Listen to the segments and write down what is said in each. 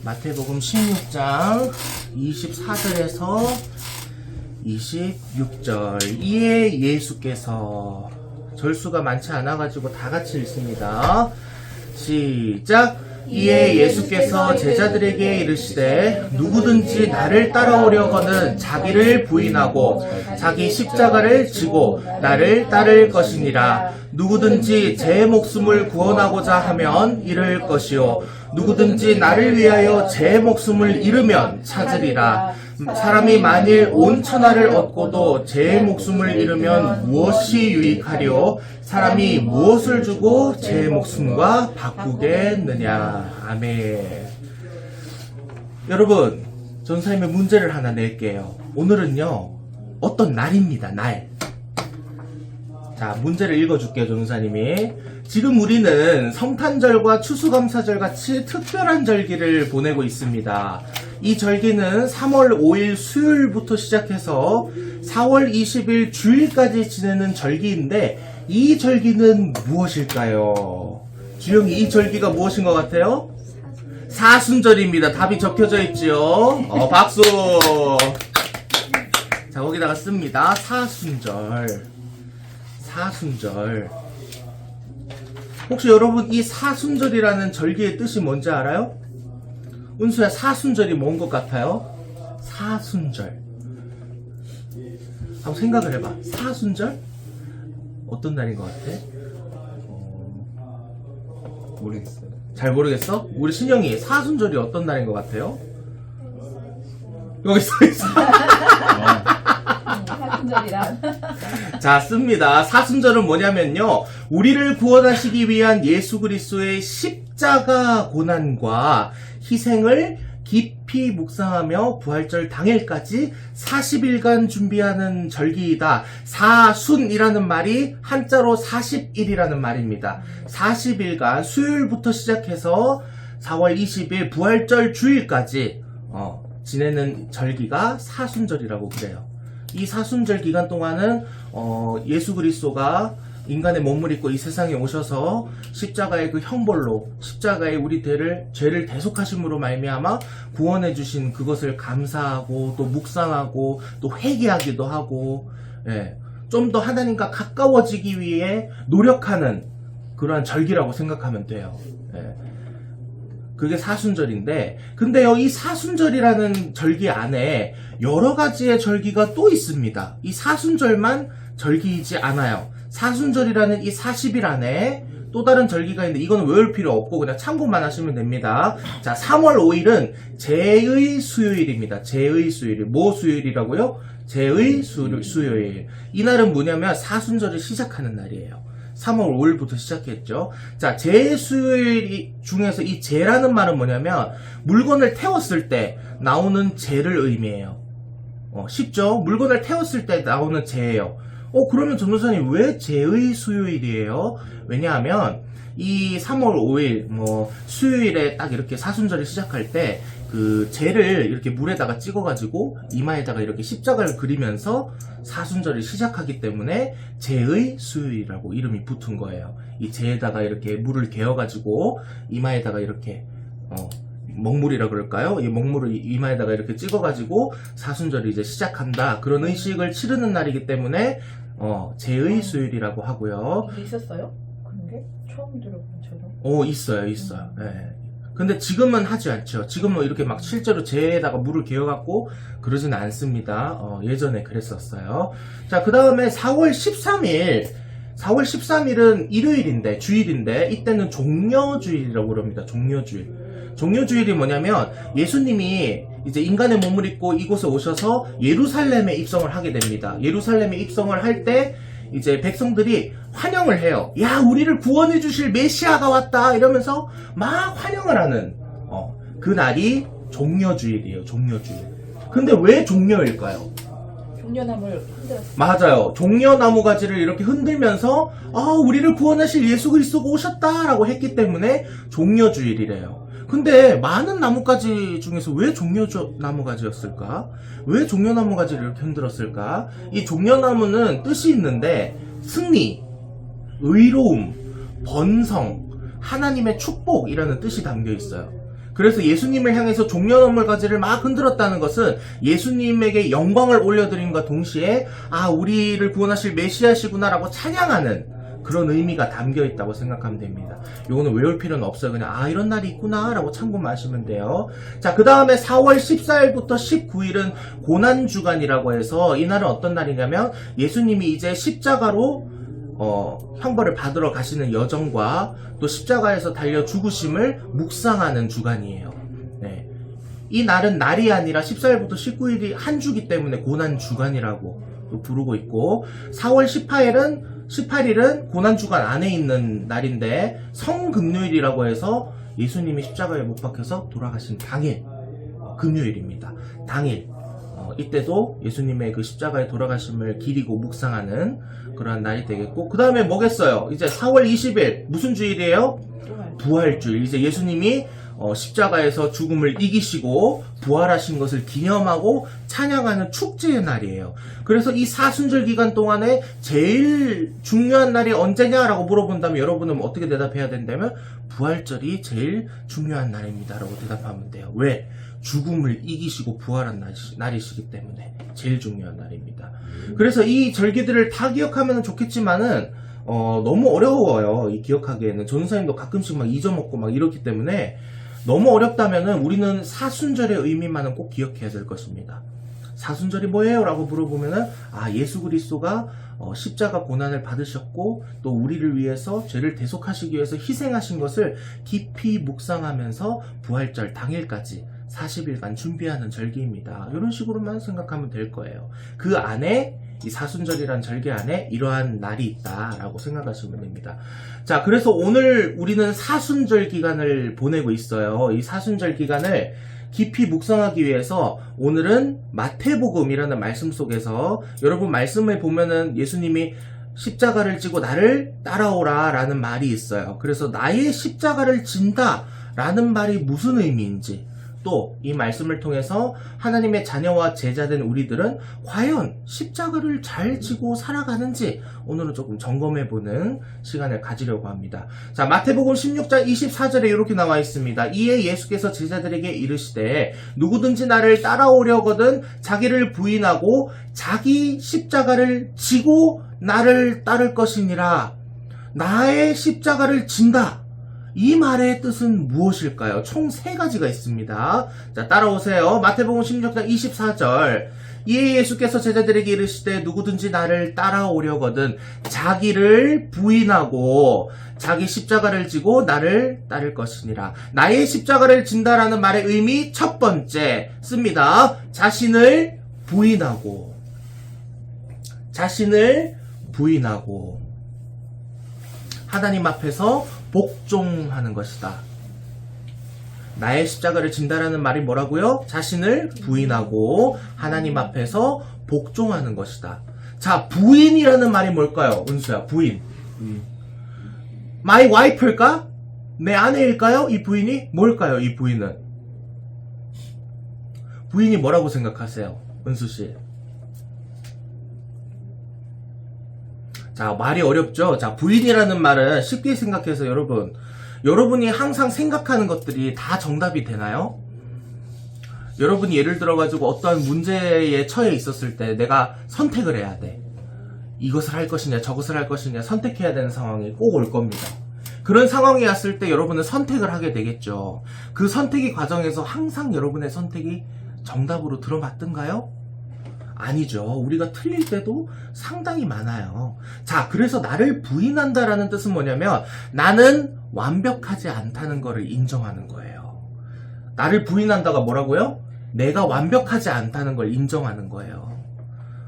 마태복음 16장 24절에서 26절. 이에 예수께서, 절수가 많지 않아가지고 다 같이 읽습니다. 시작. 이에 예수께서 제자들에게 이르시되 누구든지 나를 따라오려거는 자기를 부인하고 자기 십자가를 지고 나를 따를 것이니라. 누구든지 제 목숨을 구원하고자 하면 잃을 것이요 누구든지 나를 위하여 제 목숨을 잃으면 찾으리라. 사람이 만일 온 천하를 얻고도 제 목숨을 잃으면 무엇이 유익하리요? 사람이 무엇을 주고 제 목숨과 바꾸겠느냐. 아멘. 여러분, 전사님의 문제를 하나 낼게요. 오늘은요, 어떤 날입니다. 날. 자, 문제를 읽어줄게요, 전사님이. 지금 우리는 성탄절과 추수감사절 같이 특별한 절기를 보내고 있습니다. 이 절기는 3월 5일 수요일부터 시작해서 4월 20일 주일까지 지내는 절기인데, 이 절기는 무엇일까요? 주영이, 이 절기가 무엇인 것 같아요? 사순절입니다. 답이 적혀져 있지요? 박수! 자, 거기다가 씁니다. 사순절. 사순절. 혹시 여러분 이 사순절이라는 절기의 뜻이 뭔지 알아요? 은수야, 사순절이 뭔 것 같아요? 사순절. 한번 생각을 해봐. 사순절? 어떤 날인 것 같아? 모르겠어요. 잘 모르겠어? 우리 신영이 사순절이 어떤 날인 것 같아요? 여기 써있어. 사순절이란. 자, 씁니다. 사순절은 뭐냐면요, 우리를 구원하시기 위한 예수 그리스도의 십자가 고난과 희생을 깊이 묵상하며 부활절 당일까지 40일간 준비하는 절기이다. 사순이라는 말이 한자로 40일이라는 말입니다. 40일간 수요일부터 시작해서 4월 20일 부활절 주일까지 지내는 절기가 사순절이라고 그래요. 이 사순절 기간 동안은 예수 그리스도가 인간의 몸을 입고 이 세상에 오셔서 십자가의 그 형벌로, 십자가의 우리 죄를 대속하심으로 말미암아 구원해 주신 그것을 감사하고 또 묵상하고 또 회개하기도 하고, 좀 더 하나님과 가까워지기 위해 노력하는 그러한 절기라고 생각하면 돼요. 그게 사순절인데, 근데요, 이 사순절이라는 절기 안에 여러 가지의 절기가 또 있습니다. 이 사순절만 절기이지 않아요. 사순절이라는 이 40일 안에 또 다른 절기가 있는데, 이거는 외울 필요 없고 그냥 참고만 하시면 됩니다. 자, 3월 5일은 제의 수요일입니다. 제의 수요일. 뭐 수요일이라고요? 제의 수요일. 이날은 뭐냐면 사순절을 시작하는 날이에요. 3월 5일부터 시작했죠. 자, 제수요일 중에서 이 제라는 말은 뭐냐면 물건을 태웠을 때 나오는 제를 의미해요. 쉽죠? 물건을 태웠을 때 나오는 제예요. 그러면 전도사님 왜 제의 수요일이에요? 왜냐하면 이 3월 5일 수요일에 딱 이렇게 사순절을 시작할 때 그 제를 이렇게 물에다가 찍어가지고 이마에다가 이렇게 십자가를 그리면서 사순절을 시작하기 때문에 제의 수요일이라고 이름이 붙은 거예요. 이 제에다가 이렇게 물을 개어가지고 이마에다가 이렇게 먹물이라 그럴까요? 이 먹물을 이마에다가 이렇게 찍어가지고 사순절이 이제 시작한다, 그런 의식을 치르는 날이기 때문에 제의 수요일이라고 하고요. 이게 있었어요? 그런 게? 처음 들어본 저도. 있어요. 네. 근데 지금은 하지 않죠. 지금은 이렇게 막 실제로 제에다가 물을 개어갖고 그러지는 않습니다. 예전에 그랬었어요. 자, 그 다음에 4월 13일. 4월 13일은 일요일인데, 주일인데, 이때는 종려주일이라고 그럽니다. 종려주일. 종려주일이 뭐냐면, 예수님이 이제 인간의 몸을 입고 이곳에 오셔서 예루살렘에 입성을 하게 됩니다. 예루살렘에 입성을 할 때, 이제 백성들이 환영을 해요. 야, 우리를 구원해 주실 메시아가 왔다, 이러면서 막 환영을 하는 그 날이 종려주일이에요. 종려주일. 근데 왜 종려일까요? 종려나무를 흔들었어요. 맞아요. 종려나무 가지를 이렇게 흔들면서 우리를 구원하실 예수 그리스도가 오셨다라고 했기 때문에 종려주일이래요. 근데 많은 나뭇가지 중에서 왜 종려나무가지였을까? 왜 종려나무가지를 이렇게 흔들었을까? 이 종려나무는 뜻이 있는데 승리, 의로움, 번성, 하나님의 축복이라는 뜻이 담겨 있어요. 그래서 예수님을 향해서 종려나물 가지를 막 흔들었다는 것은 예수님에게 영광을 올려드림과 동시에 아, 우리를 구원하실 메시아시구나 라고 찬양하는 그런 의미가 담겨 있다고 생각하면 됩니다. 요거는 외울 필요는 없어요. 그냥 아, 이런 날이 있구나 라고 참고만 하시면 돼요. 자, 그 다음에 4월 14일부터 19일은 고난주간이라고 해서 이날은 어떤 날이냐면 예수님이 이제 십자가로 형벌을 받으러 가시는 여정과 또 십자가에서 달려 죽으심을 묵상하는 주간이에요. 네. 이 날은 날이 아니라 14일부터 19일이 한 주기 때문에 고난주간이라고 또 부르고 있고 4월 18일은 고난주간 안에 있는 날인데 성금요일이라고 해서 예수님이 십자가에 못 박혀서 돌아가신 당일 금요일입니다. 당일 이때도 예수님의 그 십자가에 돌아가심을 기리고 묵상하는 그러한 날이 되겠고 그 다음에 뭐겠어요? 이제 4월 20일 무슨 주일이에요? 부활주일. 이제 예수님이 십자가에서 죽음을 이기시고 부활하신 것을 기념하고 찬양하는 축제의 날이에요. 그래서 이 사순절 기간 동안에 제일 중요한 날이 언제냐라고 물어본다면 여러분은 어떻게 대답해야 된다면 부활절이 제일 중요한 날입니다 라고 대답하면 돼요. 왜? 죽음을 이기시고 부활한 날이시기 때문에 제일 중요한 날입니다. 그래서 이 절기들을 다 기억하면 좋겠지만은 너무 어려워요. 이 기억하기에는 전도사님도 가끔씩 막 잊어먹고 막 이렇기 때문에 너무 어렵다면은 우리는 사순절의 의미만은 꼭 기억해야 될 것입니다. 사순절이 뭐예요? 라고 물어보면은 아, 예수 그리스도가 십자가 고난을 받으셨고 또 우리를 위해서 죄를 대속하시기 위해서 희생하신 것을 깊이 묵상하면서 부활절 당일까지 40일간 준비하는 절기입니다. 이런 식으로만 생각하면 될 거예요. 그 안에 이 사순절이란 절기 안에 이러한 날이 있다라고 생각하시면 됩니다. 자, 그래서 오늘 우리는 사순절 기간을 보내고 있어요. 이 사순절 기간을 깊이 묵상하기 위해서 오늘은 마태복음이라는 말씀 속에서 여러분 말씀을 보면은 예수님이 십자가를 지고 나를 따라오라 라는 말이 있어요. 그래서 나의 십자가를 진다 라는 말이 무슨 의미인지 또 이 말씀을 통해서 하나님의 자녀와 제자된 우리들은 과연 십자가를 잘 지고 살아가는지 오늘은 조금 점검해보는 시간을 가지려고 합니다. 자, 마태복음 16장 24절에 이렇게 나와 있습니다. 이에 예수께서 제자들에게 이르시되 누구든지 나를 따라오려거든 자기를 부인하고 자기 십자가를 지고 나를 따를 것이니라. 나의 십자가를 진다. 이 말의 뜻은 무엇일까요? 총 3가지가 있습니다. 자, 따라오세요. 마태복음 16장 24절. 이에 예수께서 제자들에게 이르시되 누구든지 나를 따라오려거든 자기를 부인하고 자기 십자가를 지고 나를 따를 것이니라. 나의 십자가를 진다라는 말의 의미 첫 번째 씁니다. 자신을 부인하고 하나님 앞에서 복종하는 것이다. 나의 십자가를 진다라는 말이 뭐라고요? 자신을 부인하고 하나님 앞에서 복종하는 것이다. 자, 부인이라는 말이 뭘까요? 은수야, 부인. My wife일까? 내 아내일까요? 이 부인이? 뭘까요? 이 부인은? 부인이 뭐라고 생각하세요? 은수씨. 자, 말이 어렵죠? 자, 부인이라는 말은 쉽게 생각해서 여러분이 항상 생각하는 것들이 다 정답이 되나요? 여러분이 예를 들어가지고 어떠한 문제에 처해 있었을 때 내가 선택을 해야 돼. 이것을 할 것이냐, 저것을 할 것이냐 선택해야 되는 상황이 꼭 올 겁니다. 그런 상황이 왔을 때 여러분은 선택을 하게 되겠죠. 그 선택의 과정에서 항상 여러분의 선택이 정답으로 들어맞던가요? 아니죠. 우리가 틀릴 때도 상당히 많아요. 자, 그래서 나를 부인한다라는 뜻은 뭐냐면 나는 완벽하지 않다는 것을 인정하는 거예요. 나를 부인한다가 뭐라고요? 내가 완벽하지 않다는 걸 인정하는 거예요.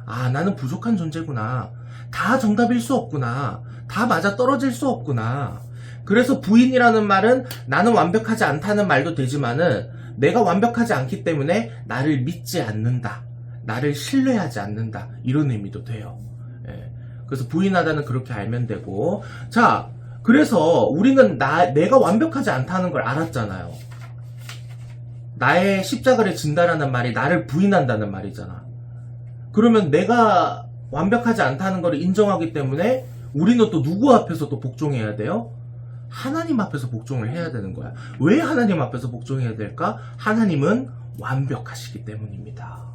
아, 나는 부족한 존재구나. 다 정답일 수 없구나. 다 맞아 떨어질 수 없구나. 그래서 부인이라는 말은 나는 완벽하지 않다는 말도 되지만은 내가 완벽하지 않기 때문에 나를 믿지 않는다. 나를 신뢰하지 않는다. 이런 의미도 돼요. 예. 그래서 부인하다는 그렇게 알면 되고. 자, 그래서 우리는 내가 완벽하지 않다는 걸 알았잖아요. 나의 십자가를 진다라는 말이 나를 부인한다는 말이잖아. 그러면 내가 완벽하지 않다는 걸 인정하기 때문에 우리는 또 누구 앞에서 또 복종해야 돼요? 하나님 앞에서 복종을 해야 되는 거야. 왜 하나님 앞에서 복종해야 될까? 하나님은 완벽하시기 때문입니다.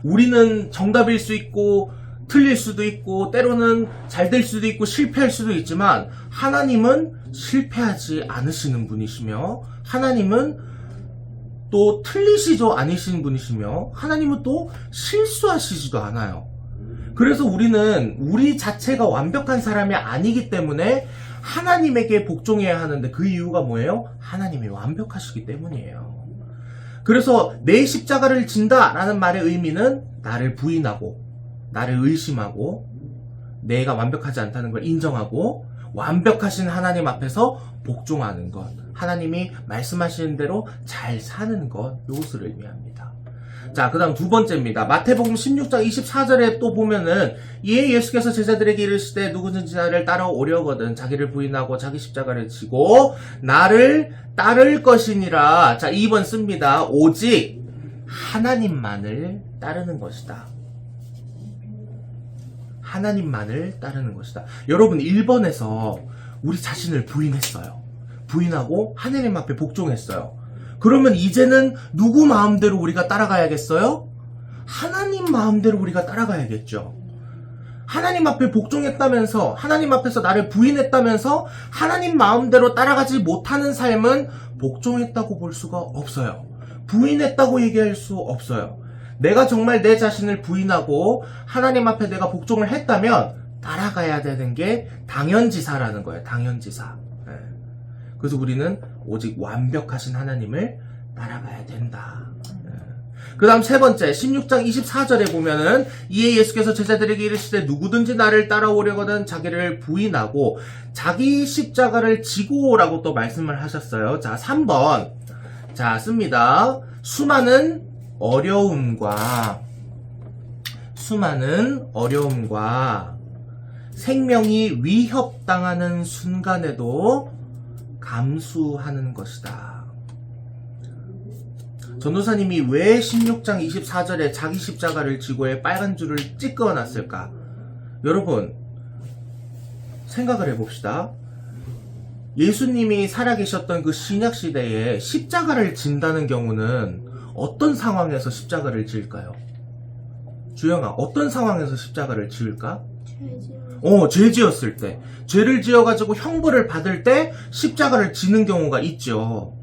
우리는 정답일 수 있고 틀릴 수도 있고 때로는 잘 될 수도 있고 실패할 수도 있지만 하나님은 실패하지 않으시는 분이시며 하나님은 또 틀리시죠 아니신 분이시며 하나님은 또 실수하시지도 않아요. 그래서 우리는 우리 자체가 완벽한 사람이 아니기 때문에 하나님에게 복종해야 하는데 그 이유가 뭐예요? 하나님이 완벽하시기 때문이에요. 그래서 내 십자가를 진다라는 말의 의미는 나를 부인하고 나를 의심하고 내가 완벽하지 않다는 걸 인정하고 완벽하신 하나님 앞에서 복종하는 것, 하나님이 말씀하시는 대로 잘 사는 것, 이것을 의미합니다. 자, 그 다음 두 번째입니다. 마태복음 16장 24절에 또 보면은 이에 예수께서 제자들에게 이르시되 누구든지 나를 따라오려거든 자기를 부인하고 자기 십자가를 지고 나를 따를 것이니라. 자, 2번 씁니다. 오직 하나님만을 따르는 것이다. 하나님만을 따르는 것이다. 여러분 1번에서 우리 자신을 부인했어요. 부인하고 하나님 앞에 복종했어요. 그러면 이제는 누구 마음대로 우리가 따라가야겠어요? 하나님 마음대로 우리가 따라가야겠죠. 하나님 앞에 복종했다면서 하나님 앞에서 나를 부인했다면서 하나님 마음대로 따라가지 못하는 삶은 복종했다고 볼 수가 없어요. 부인했다고 얘기할 수 없어요. 내가 정말 내 자신을 부인하고 하나님 앞에 내가 복종을 했다면 따라가야 되는 게 당연지사라는 거예요. 당연지사. 그래서 우리는 오직 완벽하신 하나님을 따라가야 된다. 그 다음 세 번째 16장 24절에 보면은 이에 예수께서 제자들에게 이르시되 누구든지 나를 따라오려거든 자기를 부인하고 자기 십자가를 지고라고 또 말씀을 하셨어요. 자 3번 자 씁니다. 수많은 어려움과 생명이 위협당하는 순간에도 감수하는 것이다. 전도사님이 왜 16장 24절에 자기 십자가를 지고에 빨간 줄을 찍어 놨을까? 여러분 생각을 해봅시다. 예수님이 살아계셨던 그 신약시대에 십자가를 진다는 경우는 어떤 상황에서 십자가를 지을까요? 주영아, 어떤 상황에서 십자가를 지을까? 죄 지었을 때. 죄를 지어가지고 형벌을 받을 때 십자가를 지는 경우가 있죠.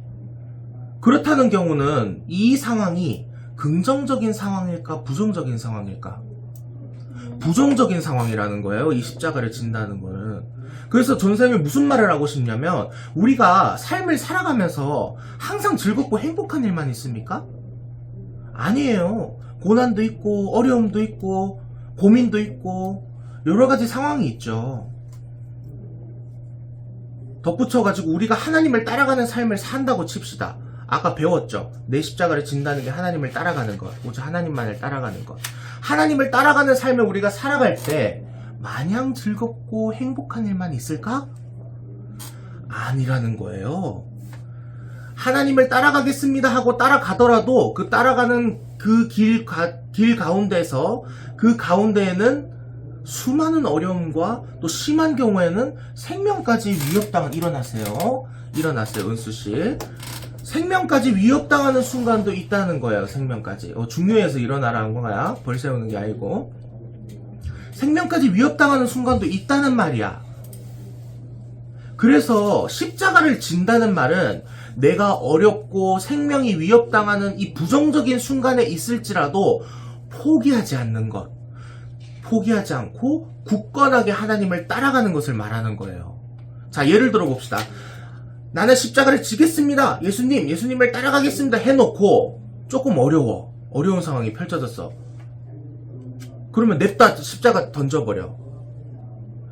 그렇다는 경우는 이 상황이 긍정적인 상황일까? 부정적인 상황일까? 부정적인 상황이라는 거예요. 이 십자가를 진다는 거는. 그래서 전사님이 무슨 말을 하고 싶냐면 우리가 삶을 살아가면서 항상 즐겁고 행복한 일만 있습니까? 아니에요. 고난도 있고 어려움도 있고 고민도 있고 여러 가지 상황이 있죠. 덧붙여가지고 우리가 하나님을 따라가는 삶을 산다고 칩시다. 아까 배웠죠. 내 십자가를 진다는 게 하나님을 따라가는 것. 오직 하나님만을 따라가는 것. 하나님을 따라가는 삶을 우리가 살아갈 때 마냥 즐겁고 행복한 일만 있을까? 아니라는 거예요. 하나님을 따라가겠습니다 하고 따라가더라도 그 따라가는 그 길 가운데서 그 가운데에는 수많은 어려움과 또 심한 경우에는 생명까지 일어났어요 은수씨. 생명까지 위협당하는 순간도 있다는 거예요. 생명까지 중요해서 일어나라는 거야. 벌 세우는 게 아니고 생명까지 위협당하는 순간도 있다는 말이야. 그래서 십자가를 진다는 말은 내가 어렵고 생명이 위협당하는 이 부정적인 순간에 있을지라도 포기하지 않는 것, 포기하지 않고 굳건하게 하나님을 따라가는 것을 말하는 거예요. 자, 예를 들어 봅시다. 나는 십자가를 지겠습니다. 예수님을 따라가겠습니다. 해놓고 조금 어려운 상황이 펼쳐졌어. 그러면 냅다 십자가 던져버려.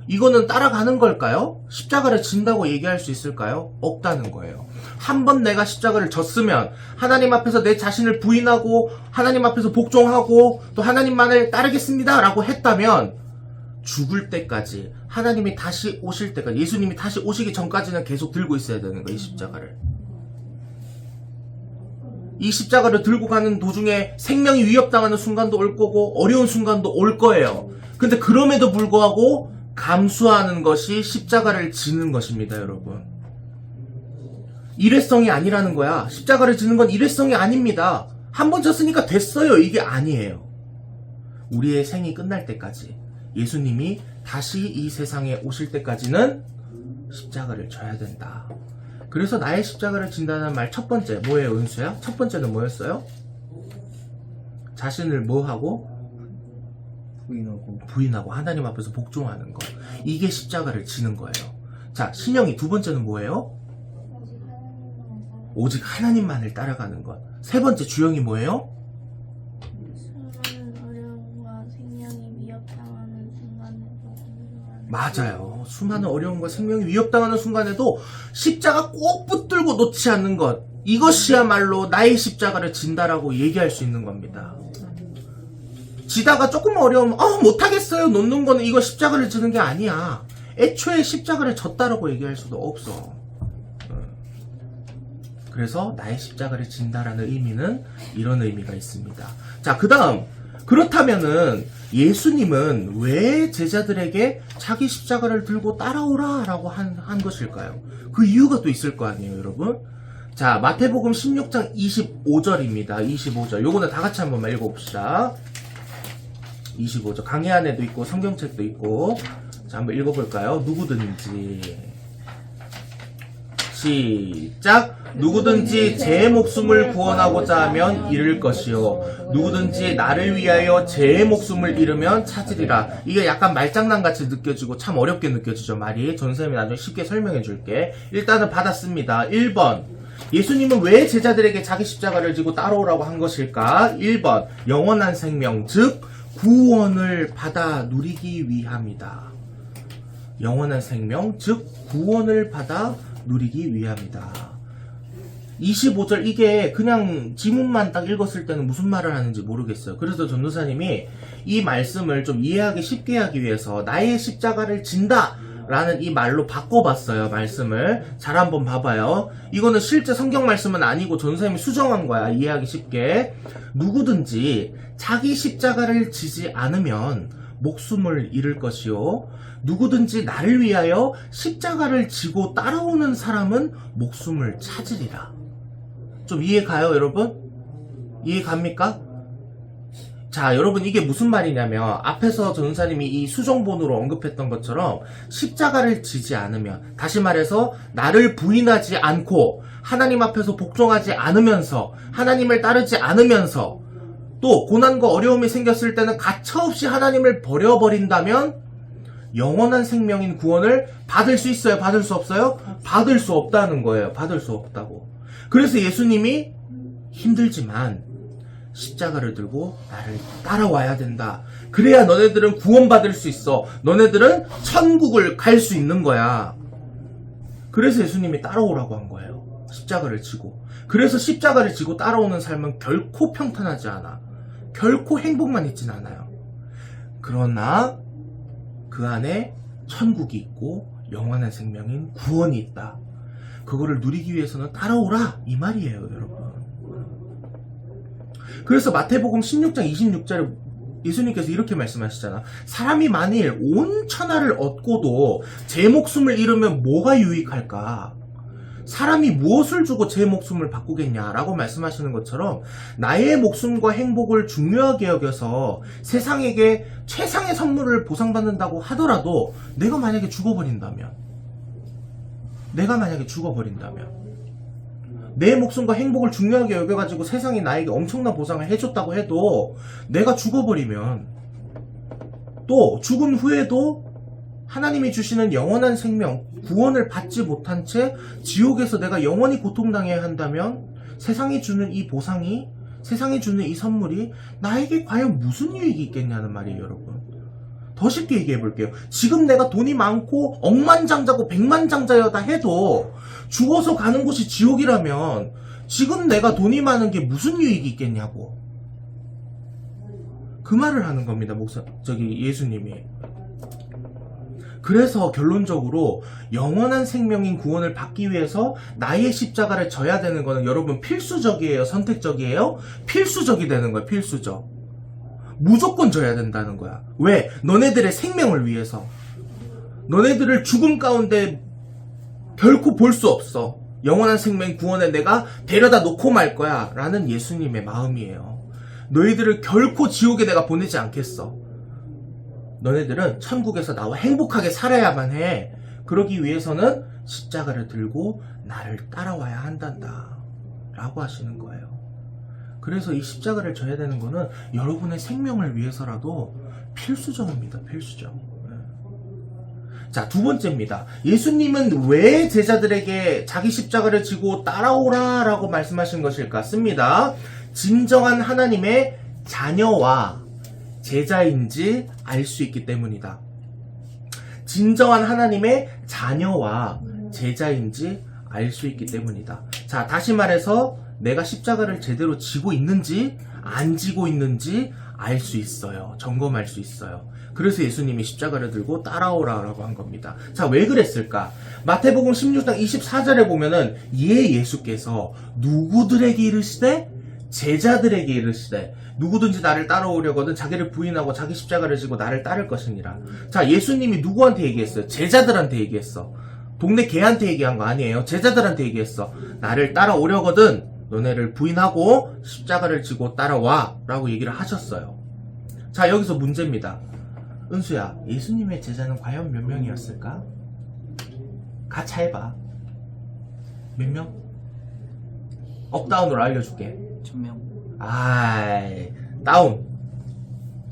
이거는 따라가는 걸까요? 십자가를 진다고 얘기할 수 있을까요? 없다는 거예요. 한번 내가 십자가를 졌으면 하나님 앞에서 내 자신을 부인하고 하나님 앞에서 복종하고 또 하나님만을 따르겠습니다 라고 했다면 죽을 때까지 하나님이 다시 오실 때까지 예수님이 다시 오시기 전까지는 계속 들고 있어야 되는 거예요. 이 십자가를. 이 십자가를 들고 가는 도중에 생명이 위협당하는 순간도 올 거고 어려운 순간도 올 거예요. 근데 그럼에도 불구하고 감수하는 것이 십자가를 지는 것입니다, 여러분. 일회성이 아니라는 거야. 십자가를 지는 건 일회성이 아닙니다. 한 번 졌으니까 됐어요. 이게 아니에요. 우리의 생이 끝날 때까지, 예수님이 다시 이 세상에 오실 때까지는 십자가를 져야 된다. 그래서 나의 십자가를 진다는 말 첫 번째 뭐예요, 은수야? 첫 번째는 뭐였어요? 자신을 뭐하고? 부인하고 하나님 앞에서 복종하는 거. 이게 십자가를 지는 거예요. 자, 신영이 두 번째는 뭐예요? 오직 하나님만을 따라가는 것. 세 번째 주영이 뭐예요? 수많은 어려움과 생명이 위협당하는 순간에도 맞아요. 수많은 어려움과 생명이 위협당하는 순간에도 십자가 꼭 붙들고 놓지 않는 것. 이것이야말로 나의 십자가를 진다라고 얘기할 수 있는 겁니다. 지다가 조금 어려우면 못하겠어요 놓는 거는 이거 십자가를 지는 게 아니야. 애초에 십자가를 졌다라고 얘기할 수도 없어. 그래서 나의 십자가를 진다라는 의미는 이런 의미가 있습니다. 자, 그 다음, 그렇다면은 예수님은 왜 제자들에게 자기 십자가를 들고 따라오라 라고 한 것일까요? 그 이유가 또 있을 거 아니에요, 여러분? 자, 마태복음 16장 25절입니다. 25절. 요거는 다 같이 한번 읽어봅시다. 25절. 강의 안에도 있고 성경책도 있고. 자, 한번 읽어볼까요? 누구든지. 시작. 누구든지 제 목숨을 구원하고자 하면 잃을 것이요 누구든지 나를 위하여 제 목숨을 잃으면 찾으리라. 이게 약간 말장난같이 느껴지고 참 어렵게 느껴지죠, 말이. 전선생님이 나중에 쉽게 설명해 줄게. 일단은 받았습니다. 1번, 예수님은 왜 제자들에게 자기 십자가를 지고 따라오라고 한 것일까? 1번, 영원한 생명, 즉 구원을 받아 누리기 위함이다. 영원한 생명, 즉 구원을 받아 누리기 위함이다. 25절, 이게 그냥 지문만 딱 읽었을 때는 무슨 말을 하는지 모르겠어요. 그래서 전도사님이 이 말씀을 좀 이해하기 쉽게 하기 위해서 나의 십자가를 진다 라는 이 말로 바꿔봤어요. 말씀을 잘 한번 봐봐요. 이거는 실제 성경 말씀은 아니고 전도사님이 수정한 거야, 이해하기 쉽게. 누구든지 자기 십자가를 지지 않으면 목숨을 잃을 것이요 누구든지 나를 위하여 십자가를 지고 따라오는 사람은 목숨을 찾으리라. 좀 이해 가요, 여러분? 이해 갑니까? 자, 여러분, 이게 무슨 말이냐면 앞에서 전사님이 이 수정본으로 언급했던 것처럼 십자가를 지지 않으면, 다시 말해서 나를 부인하지 않고 하나님 앞에서 복종하지 않으면서 하나님을 따르지 않으면서 또 고난과 어려움이 생겼을 때는 가차없이 하나님을 버려버린다면 영원한 생명인 구원을 받을 수 있어요? 받을 수 없어요? 받을 수 없다는 거예요. 받을 수 없다고. 그래서 예수님이 힘들지만 십자가를 들고 나를 따라와야 된다. 그래야 너네들은 구원받을 수 있어. 너네들은 천국을 갈 수 있는 거야. 그래서 예수님이 따라오라고 한 거예요. 십자가를 지고. 그래서 십자가를 지고 따라오는 삶은 결코 평탄하지 않아. 결코 행복만 있진 않아요. 그러나 그 안에 천국이 있고 영원한 생명인 구원이 있다. 그거를 누리기 위해서는 따라오라, 이 말이에요, 여러분. 그래서 마태복음 16장 26절에 예수님께서 이렇게 말씀하시잖아. 사람이 만일 온 천하를 얻고도 제 목숨을 잃으면 뭐가 유익할까? 사람이 무엇을 주고 제 목숨을 바꾸겠냐라고 말씀하시는 것처럼 나의 목숨과 행복을 중요하게 여겨서 세상에게 최상의 선물을 보상받는다고 하더라도 내가 만약에 죽어버린다면 내 목숨과 행복을 중요하게 여겨가지고 세상이 나에게 엄청난 보상을 해줬다고 해도 내가 죽어버리면 또 죽은 후에도 하나님이 주시는 영원한 생명, 구원을 받지 못한 채 지옥에서 내가 영원히 고통당해야 한다면 세상이 주는 이 보상이, 세상이 주는 이 선물이 나에게 과연 무슨 유익이 있겠냐는 말이에요, 여러분. 더 쉽게 얘기해 볼게요. 지금 내가 돈이 많고 억만장자고 백만장자여다 해도 죽어서 가는 곳이 지옥이라면 지금 내가 돈이 많은 게 무슨 유익이 있겠냐고. 그 말을 하는 겁니다, 예수님이. 그래서 결론적으로 영원한 생명인 구원을 받기 위해서 나의 십자가를 져야 되는 거는 여러분 필수적이에요? 선택적이에요? 필수적이 되는 거예요. 필수적. 무조건 져야 된다는 거야. 왜? 너네들의 생명을 위해서. 너네들을 죽음 가운데 결코 볼 수 없어. 영원한 생명 구원에 내가 데려다 놓고 말 거야 라는 예수님의 마음이에요. 너희들을 결코 지옥에 내가 보내지 않겠어. 너네들은 천국에서 나와 행복하게 살아야만 해. 그러기 위해서는 십자가를 들고 나를 따라와야 한단다 라고 하시는 거예요. 그래서 이 십자가를 져야 되는 거는 여러분의 생명을 위해서라도 필수적입니다. 필수적. 자, 두 번째입니다. 예수님은 왜 제자들에게 자기 십자가를 지고 따라오라 라고 말씀하신 것일까? 씁니다. 진정한 하나님의 자녀와 제자인지 알 수 있기 때문이다. 진정한 하나님의 자녀와 제자인지 알 수 있기 때문이다. 자, 다시 말해서 내가 십자가를 제대로 지고 있는지 안 지고 있는지 알 수 있어요. 점검할 수 있어요. 그래서 예수님이 십자가를 들고 따라오라라고 한 겁니다. 자, 왜 그랬을까? 마태복음 16장 24절에 보면은 예수께서 누구들에게 이르시되 제자들에게 이르시되 누구든지 나를 따라오려거든 자기를 부인하고 자기 십자가를 지고 나를 따를 것이니라. 자, 예수님이 누구한테 얘기했어요? 제자들한테 얘기했어. 동네 개한테 얘기한 거 아니에요. 제자들한테 얘기했어. 나를 따라오려거든 너네를 부인하고 십자가를 지고 따라와 라고 얘기를 하셨어요. 자, 여기서 문제입니다. 은수야, 예수님의 제자는 과연 몇 명이었을까? 같이 해봐. 몇 명? 업다운으로 알려줄게. 1000명. 아이, 다운.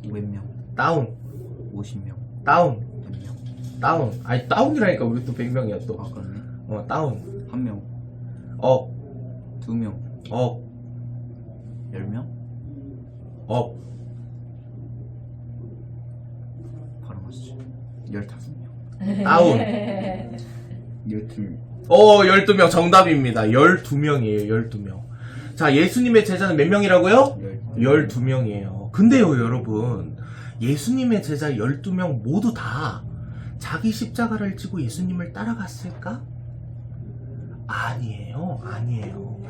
500명. 다운. 50명. 다운. 100명. 다운. 아니, 다운이라니까 왜 또 100명이야 또. 아, 그렇네. 다운. 1명. 업. 2명. 업. 10명. 업. 바로 맞지. 15명. 다운. 12명. 12명 정답입니다. 12명이에요. 12명. 자, 예수님의 제자는 몇 명이라고요? 12명이에요. 근데요, 여러분. 예수님의 제자 12명 모두 다 자기 십자가를 지고 예수님을 따라갔을까? 아니에요. 아니에요.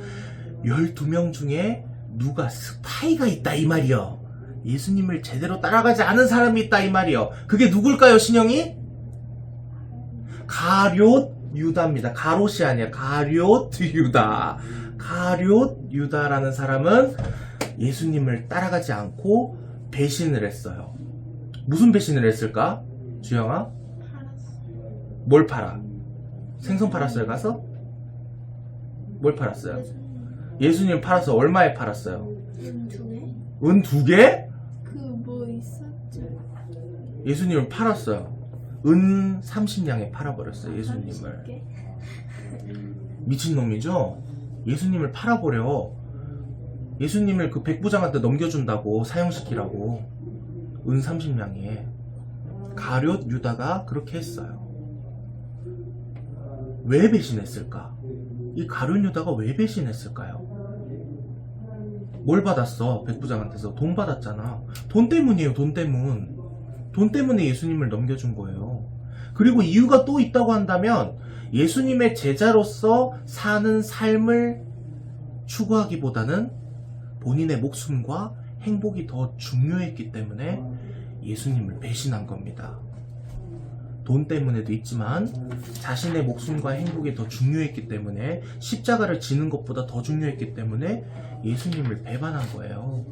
12명 중에 누가 스파이가 있다 이 말이요. 예수님을 제대로 따라가지 않은 사람이 있다 이 말이요. 그게 누굴까요, 신영이? 가룟 유다입니다. 가롯이 아니야. 가룟 유다. 가룟 유다라는 사람은 예수님을 따라가지 않고 배신을 했어요. 무슨 배신을 했을까? 주영아? 팔았어요. 뭘 팔아? 생선 팔았어요, 가서? 뭘 팔았어요? 예수님 팔아서 얼마에 팔았어요? 두 개? 은 2개? 그 뭐 있었죠? 예수님을 팔았어요. 은 30냥에 팔아버렸어요, 예수님을. 30개? 미친놈이죠? 예수님을 팔아버려. 예수님을 그 백부장한테 넘겨준다고, 사형시키라고. 은 30냥에. 가룟 유다가 그렇게 했어요. 왜 배신했을까? 이 가룟 유다가 왜 배신했을까요? 뭘 받았어? 백부장한테서 돈 받았잖아. 돈 때문이에요. 돈 때문. 돈 때문에 예수님을 넘겨준 거예요. 그리고 이유가 또 있다고 한다면 예수님의 제자로서 사는 삶을 추구하기보다는 본인의 목숨과 행복이 더 중요했기 때문에 예수님을 배신한 겁니다. 돈 때문에도 있지만 자신의 목숨과 행복이 더 중요했기 때문에, 십자가를 지는 것보다 더 중요했기 때문에 예수님을 배반한 거예요.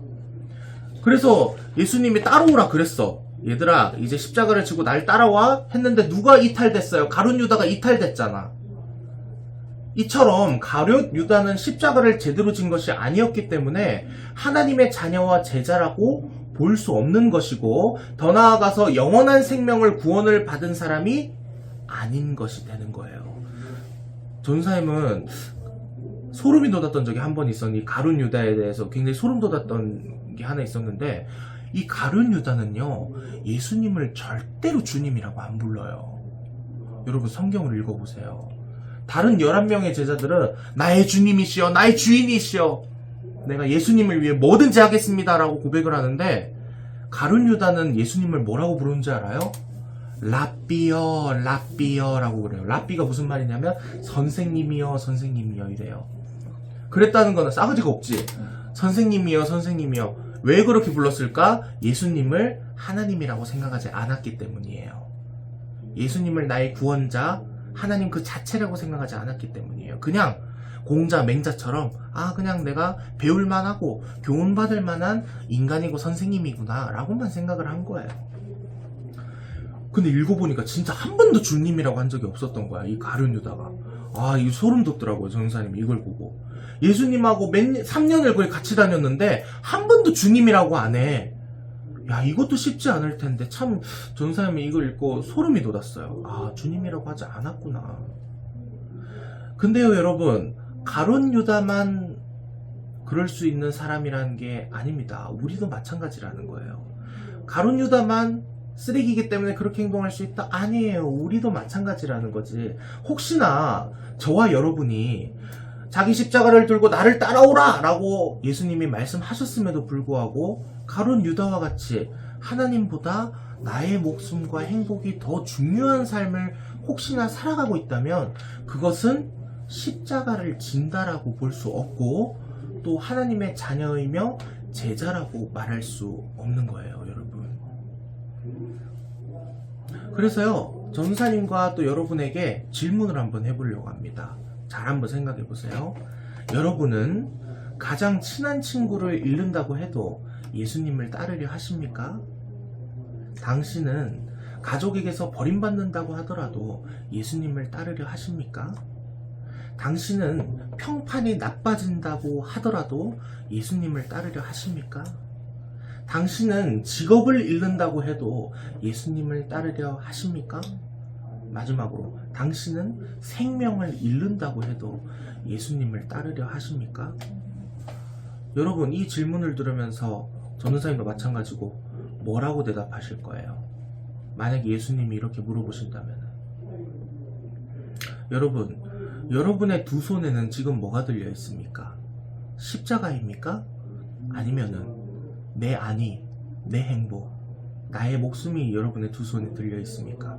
그래서 예수님이 따라오라 그랬어. 얘들아, 이제 십자가를 지고 날 따라와 했는데 누가 이탈됐어요? 가룟 유다가 이탈됐잖아. 이처럼 가룟 유다는 십자가를 제대로 진 것이 아니었기 때문에 하나님의 자녀와 제자라고 볼 수 없는 것이고, 더 나아가서 영원한 생명을 구원을 받은 사람이 아닌 것이 되는 거예요. 전사님은 소름이 돋았던 적이 한 번 있었니? 가룟 유다에 대해서 굉장히 소름 돋았던 게 하나 있었는데, 이 가룟 유다는요, 예수님을 절대로 주님이라고 안 불러요. 여러분 성경을 읽어보세요. 다른 11명의 제자들은 나의 주님이시여, 나의 주인이시여, 내가 예수님을 위해 뭐든지 하겠습니다 라고 고백을 하는데, 가룟 유다는 예수님을 뭐라고 부르는지 알아요? 라삐여, 라삐여 라고 그래요. 라삐가 무슨 말이냐면 선생님이여, 선생님이여 이래요. 그랬다는 거는 싸가지가 없지. 선생님이여, 선생님이여. 왜 그렇게 불렀을까? 예수님을 하나님이라고 생각하지 않았기 때문이에요. 예수님을 나의 구원자, 하나님 그 자체라고 생각하지 않았기 때문이에요. 그냥 공자 맹자처럼 그냥 내가 배울만 하고 교훈받을 만한 인간이고 선생님이구나 라고만 생각을 한 거예요. 근데 읽어보니까 진짜 한 번도 주님이라고 한 적이 없었던 거야, 이 가룟 유다가. 이거 소름 돋더라고요, 전사님 이걸 보고. 예수님하고 3년을 거의 같이 다녔는데 한 번도 주님이라고 안 해. 야, 이것도 쉽지 않을 텐데 참 전사님이 이걸 읽고 소름이 돋았어요. 주님이라고 하지 않았구나. 근데요, 여러분, 가룟 유다만 그럴 수 있는 사람이라는 게 아닙니다. 우리도 마찬가지라는 거예요. 가룟 유다만 쓰레기이기 때문에 그렇게 행동할 수 있다? 아니에요. 우리도 마찬가지라는 거지. 혹시나 저와 여러분이 자기 십자가를 들고 나를 따라오라! 라고 예수님이 말씀하셨음에도 불구하고 가룟 유다와 같이 하나님보다 나의 목숨과 행복이 더 중요한 삶을 혹시나 살아가고 있다면 그것은 십자가를 진다라고 볼 수 없고 또 하나님의 자녀이며 제자라고 말할 수 없는 거예요, 여러분. 그래서요, 전사님과 또 여러분에게 질문을 한번 해보려고 합니다. 잘 한번 생각해 보세요. 여러분은 가장 친한 친구를 잃는다고 해도 예수님을 따르려 하십니까? 당신은 가족에게서 버림받는다고 하더라도 예수님을 따르려 하십니까? 당신은 평판이 나빠진다고 하더라도 예수님을 따르려 하십니까? 당신은 직업을 잃는다고 해도 예수님을 따르려 하십니까? 마지막으로, 당신은 생명을 잃는다고 해도 예수님을 따르려 하십니까? 여러분, 이 질문을 들으면서 전도사님도 마찬가지고 뭐라고 대답하실 거예요? 만약에 예수님이 이렇게 물어보신다면. 여러분, 여러분의 두 손에는 지금 뭐가 들려 있습니까? 십자가입니까? 아니면은 내 안위, 내 행복, 나의 목숨이 여러분의 두 손에 들려 있습니까?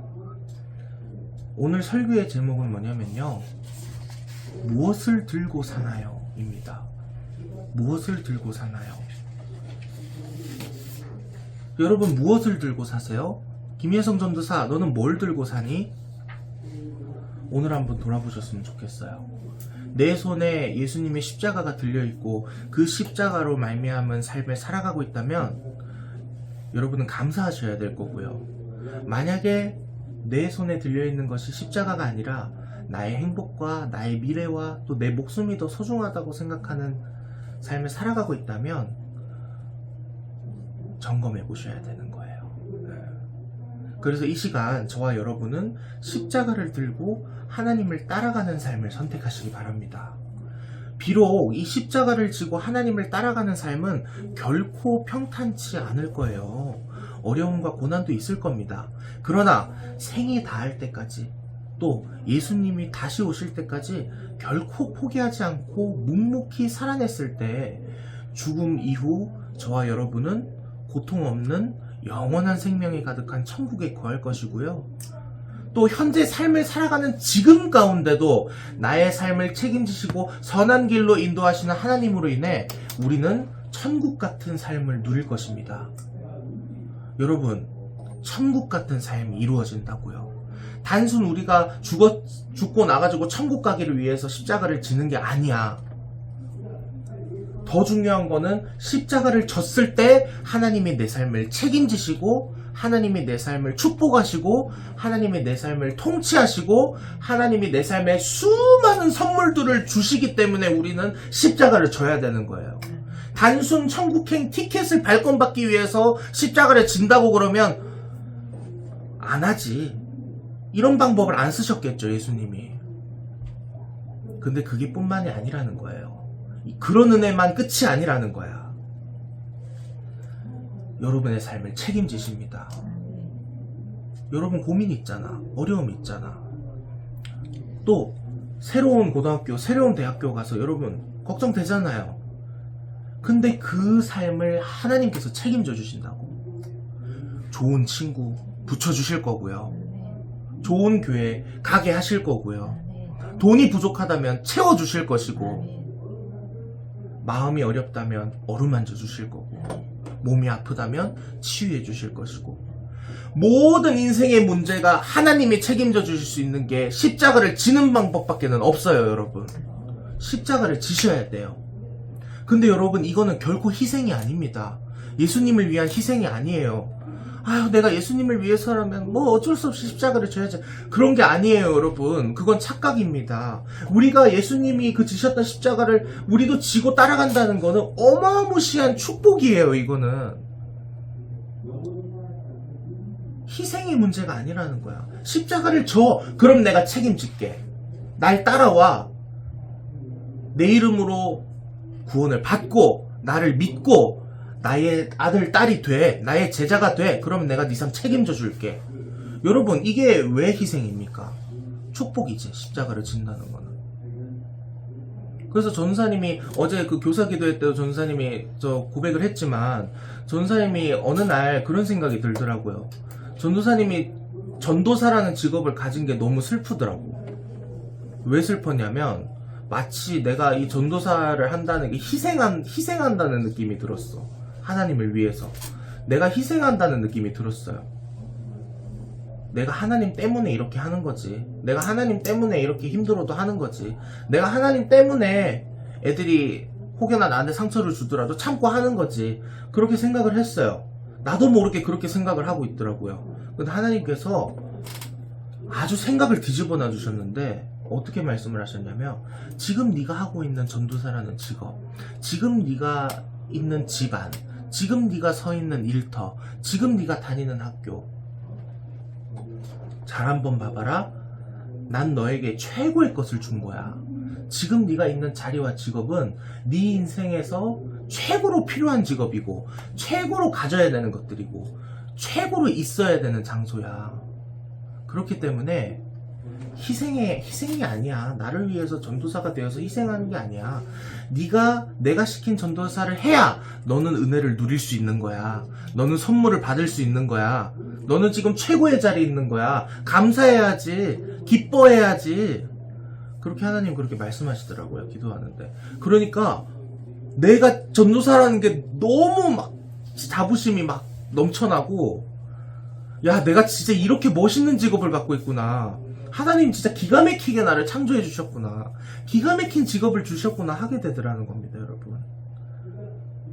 오늘 설교의 제목은 뭐냐면요, 무엇을 들고 사나요? 입니다. 무엇을 들고 사나요? 여러분, 무엇을 들고 사세요? 김혜성 전도사, 너는 뭘 들고 사니? 오늘 한번 돌아보셨으면 좋겠어요. 내 손에 예수님의 십자가가 들려있고 그 십자가로 말미암은 삶을 살아가고 있다면 여러분은 감사하셔야 될 거고요. 만약에 내 손에 들려있는 것이 십자가가 아니라 나의 행복과 나의 미래와 또 내 목숨이 더 소중하다고 생각하는 삶을 살아가고 있다면 점검해 보셔야 되는 거예요. 그래서 이 시간 저와 여러분은 십자가를 들고 하나님을 따라가는 삶을 선택하시기 바랍니다. 비록 이 십자가를 지고 하나님을 따라가는 삶은 결코 평탄치 않을 거예요. 어려움과 고난도 있을 겁니다. 그러나 생이 닿을 때까지 또 예수님이 다시 오실 때까지 결코 포기하지 않고 묵묵히 살아냈을 때 죽음 이후 저와 여러분은 고통 없는 영원한 생명이 가득한 천국에 거할 것이고요. 또 현재 삶을 살아가는 지금 가운데도 나의 삶을 책임지시고 선한 길로 인도하시는 하나님으로 인해 우리는 천국 같은 삶을 누릴 것입니다. 여러분, 천국 같은 삶이 이루어진다고요. 단순 우리가 죽고 나가지고 천국 가기를 위해서 십자가를 지는 게 아니야. 더 중요한 거는 십자가를 졌을 때 하나님이 내 삶을 책임지시고 하나님이 내 삶을 축복하시고 하나님이 내 삶을 통치하시고 하나님이 내 삶에 수많은 선물들을 주시기 때문에 우리는 십자가를 져야 되는 거예요. 단순 천국행 티켓을 발권받기 위해서 십자가를 진다고 그러면 안 하지. 이런 방법을 안 쓰셨겠죠, 예수님이. 근데 그게 뿐만이 아니라는 거예요. 그런 은혜만 끝이 아니라는 거야. 여러분의 삶을 책임지십니다. 여러분 고민 있잖아. 어려움 있잖아. 또 새로운 고등학교, 새로운 대학교 가서 여러분 걱정되잖아요. 근데 그 삶을 하나님께서 책임져 주신다고. 좋은 친구 붙여주실 거고요. 좋은 교회 가게 하실 거고요. 돈이 부족하다면 채워주실 것이고 마음이 어렵다면 어루만져 주실 거고 몸이 아프다면 치유해 주실 것이고 모든 인생의 문제가 하나님이 책임져 주실 수 있는 게 십자가를 지는 방법밖에는 없어요, 여러분. 십자가를 지셔야 돼요. 근데 여러분, 이거는 결코 희생이 아닙니다. 예수님을 위한 희생이 아니에요. 아유, 내가 예수님을 위해서라면 뭐 어쩔 수 없이 십자가를 져야지. 그런 게 아니에요, 여러분. 그건 착각입니다. 우리가 예수님이 그 지셨던 십자가를 우리도 지고 따라간다는 거는 어마무시한 축복이에요, 이거는. 희생의 문제가 아니라는 거야. 십자가를 져. 그럼 내가 책임질게. 날 따라와. 내 이름으로 구원을 받고 나를 믿고 나의 아들, 딸이 돼. 나의 제자가 돼. 그럼 내가 네 삶 책임져 줄게. 여러분, 이게 왜 희생입니까? 축복이지, 십자가를 진다는 거는. 그래서 전사님이 어제 그 교사 기도회 때도 전사님이 저 고백을 했지만 전사님이 어느 날 그런 생각이 들더라고요. 전도사님이 전도사라는 직업을 가진 게 너무 슬프더라고. 왜 슬펐냐면 마치 내가 이 전도사를 한다는 게 희생한다는 느낌이 들었어. 하나님을 위해서. 내가 희생한다는 느낌이 들었어요. 내가 하나님 때문에 이렇게 하는 거지. 내가 하나님 때문에 이렇게 힘들어도 하는 거지. 내가 하나님 때문에 애들이 혹여나 나한테 상처를 주더라도 참고 하는 거지. 그렇게 생각을 했어요. 나도 모르게 그렇게 생각을 하고 있더라고요. 근데 하나님께서 아주 생각을 뒤집어 놔주셨는데 어떻게 말씀을 하셨냐면 지금 네가 하고 있는 전도사라는 직업, 지금 네가 있는 집안, 지금 네가 서 있는 일터, 지금 네가 다니는 학교, 잘 한번 봐봐라. 난 너에게 최고의 것을 준 거야. 지금 네가 있는 자리와 직업은 네 인생에서 최고로 필요한 직업이고 최고로 가져야 되는 것들이고 최고로 있어야 되는 장소야. 그렇기 때문에 희생이 아니야. 나를 위해서 전도사가 되어서 희생하는 게 아니야. 내가 시킨 전도사를 해야 너는 은혜를 누릴 수 있는 거야. 너는 선물을 받을 수 있는 거야. 너는 지금 최고의 자리에 있는 거야. 감사해야지. 기뻐해야지. 그렇게 하나님 그렇게 말씀하시더라고요. 기도하는데. 그러니까 내가 전도사라는 게 너무 막 자부심이 막 넘쳐나고, 야, 내가 진짜 이렇게 멋있는 직업을 갖고 있구나. 하나님 진짜 기가 막히게 나를 창조해 주셨구나. 기가 막힌 직업을 주셨구나 하게 되더라는 겁니다, 여러분.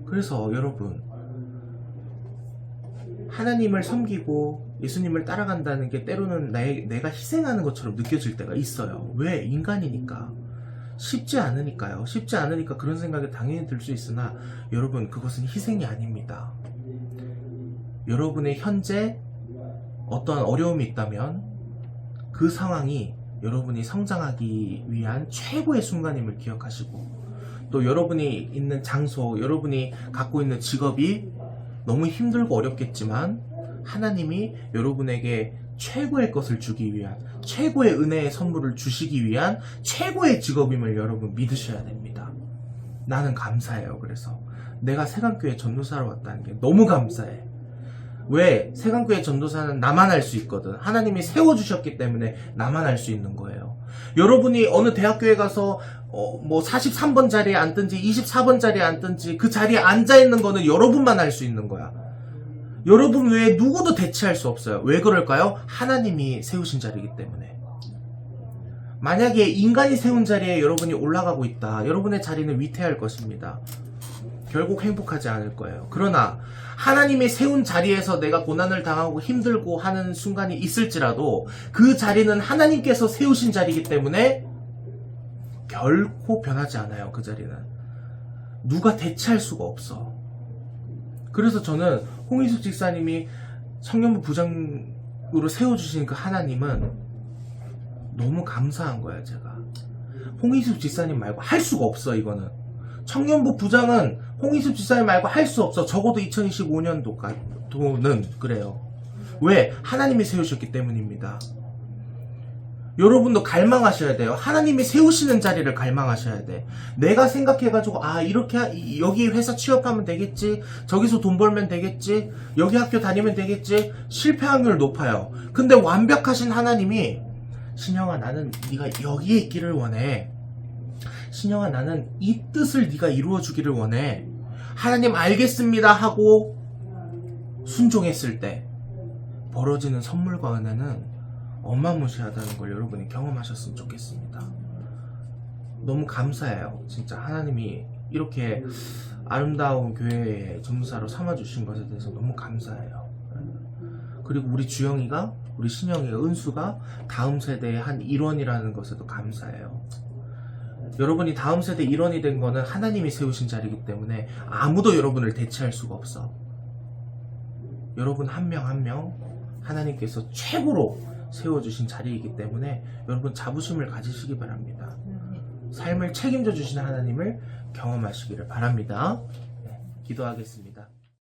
그래서 여러분, 하나님을 섬기고 예수님을 따라간다는 게 때로는 내가 희생하는 것처럼 느껴질 때가 있어요. 왜? 인간이니까. 쉽지 않으니까요. 쉽지 않으니까 그런 생각이 당연히 들 수 있으나 여러분, 그것은 희생이 아닙니다. 여러분의 현재 어떠한 어려움이 있다면 그 상황이 여러분이 성장하기 위한 최고의 순간임을 기억하시고, 또 여러분이 있는 장소, 여러분이 갖고 있는 직업이 너무 힘들고 어렵겠지만 하나님이 여러분에게 최고의 것을 주기 위한, 최고의 은혜의 선물을 주시기 위한 최고의 직업임을 여러분 믿으셔야 됩니다. 나는 감사해요. 그래서 내가 세강교회 전도사로 왔다는 게 너무 감사해. 왜? 세강교회 전도사는 나만 할 수 있거든. 하나님이 세워주셨기 때문에 나만 할 수 있는 거예요. 여러분이 어느 대학교에 가서 뭐 43번 자리에 앉든지 24번 자리에 앉든지 그 자리에 앉아있는 거는 여러분만 할 수 있는 거야. 여러분 외에 누구도 대체할 수 없어요. 왜 그럴까요? 하나님이 세우신 자리이기 때문에. 만약에 인간이 세운 자리에 여러분이 올라가고 있다. 여러분의 자리는 위태할 것입니다. 결국 행복하지 않을 거예요. 그러나 하나님이 세운 자리에서 내가 고난을 당하고 힘들고 하는 순간이 있을지라도 그 자리는 하나님께서 세우신 자리이기 때문에 결코 변하지 않아요. 그 자리는 누가 대체할 수가 없어. 그래서 저는 홍희숙 집사님이 청년부 부장으로 세워주신 그 하나님은 너무 감사한 거야. 제가 홍희숙 집사님 말고 할 수가 없어. 이거는 청년부 부장은 홍희숙 집사님 말고 할 수 없어. 적어도 2025년도는 그래요. 왜? 하나님이 세우셨기 때문입니다. 여러분도 갈망하셔야 돼요. 하나님이 세우시는 자리를 갈망하셔야 돼. 내가 생각해가지고 이렇게 여기 회사 취업하면 되겠지, 저기서 돈 벌면 되겠지, 여기 학교 다니면 되겠지. 실패 확률 높아요. 근데 완벽하신 하나님이 신영아, 나는 네가 여기에 있기를 원해. 신영아, 나는 이 뜻을 네가 이루어주기를 원해. 하나님 알겠습니다 하고 순종했을 때 벌어지는 선물과 은혜는 어마무시하다는 걸 여러분이 경험하셨으면 좋겠습니다. 너무 감사해요. 진짜 하나님이 이렇게 아름다운 교회의 전무사로 삼아주신 것에 대해서 너무 감사해요. 그리고 우리 주영이가, 우리 신영이가, 은수가 다음 세대의 한 일원이라는 것에도 감사해요. 여러분이 다음 세대 일원이 된 거는 하나님이 세우신 자리이기 때문에 아무도 여러분을 대체할 수가 없어. 여러분 한 명 한 명 하나님께서 최고로 세워주신 자리이기 때문에 여러분 자부심을 가지시기 바랍니다. 삶을 책임져 주시는 하나님을 경험하시기를 바랍니다. 네, 기도하겠습니다.